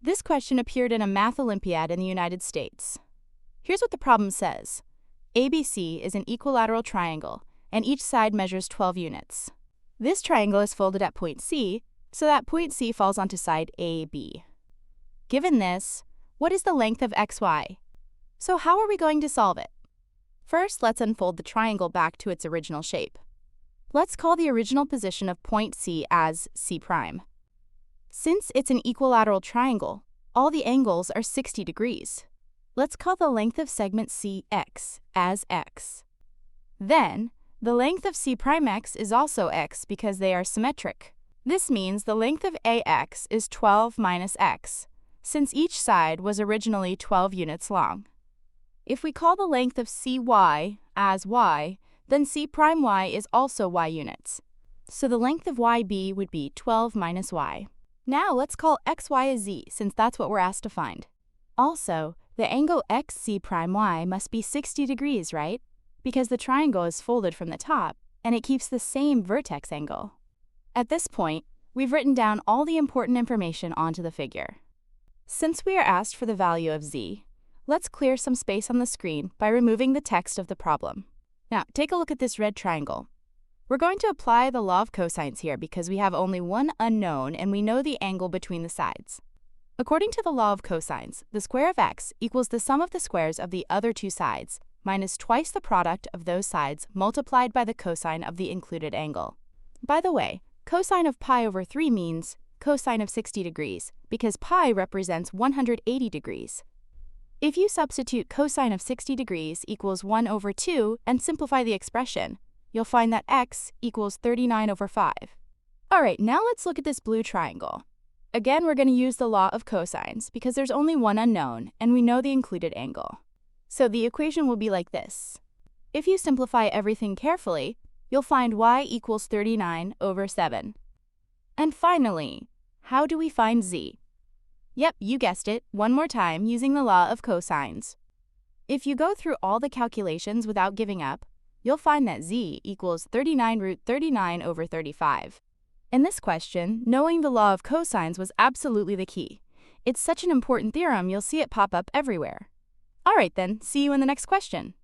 This question appeared in a math Olympiad in the United States. Here's what the problem says. ABC is an equilateral triangle, and each side measures 12 units. This triangle is folded at point C, so that point C falls onto side AB. Given this, what is the length of XY? So how are we going to solve it? First, let's unfold the triangle back to its original shape. Let's call the original position of point C as C'. Since it's an equilateral triangle, all the angles are 60 degrees. Let's call the length of segment CX as X. Then, the length of C'X is also X because they are symmetric. This means the length of AX is 12 minus X, since each side was originally 12 units long. If we call the length of CY as Y, then C'Y is also Y units. So the length of YB would be 12 minus Y. Now let's call XY a Z, since that's what we're asked to find. Also, the angle XC'Y must be 60 degrees, right? Because the triangle is folded from the top, and it keeps the same vertex angle. At this point, we've written down all the important information onto the figure. Since we are asked for the value of Z, let's clear some space on the screen by removing the text of the problem. Now, take a look at this red triangle. We're going to apply the law of cosines here because we have only one unknown and we know the angle between the sides. According to the law of cosines, the square of x equals the sum of the squares of the other two sides minus twice the product of those sides multiplied by the cosine of the included angle. By the way, cosine of pi over 3 means cosine of 60 degrees because pi represents 180 degrees. If you substitute cosine of 60 degrees equals 1 over 2 and simplify the expression, you'll find that x equals 39 over 5. Alright, now let's look at this blue triangle. Again, we're going to use the law of cosines because there's only one unknown and we know the included angle. So the equation will be like this. If you simplify everything carefully, you'll find y equals 39 over 7. And finally, how do we find z? Yep, you guessed it, one more time using the law of cosines. If you go through all the calculations without giving up, you'll find that z equals 39 root 39 over 35. In this question, knowing the law of cosines was absolutely the key. It's such an important theorem, you'll see it pop up everywhere. Alright then, see you in the next question.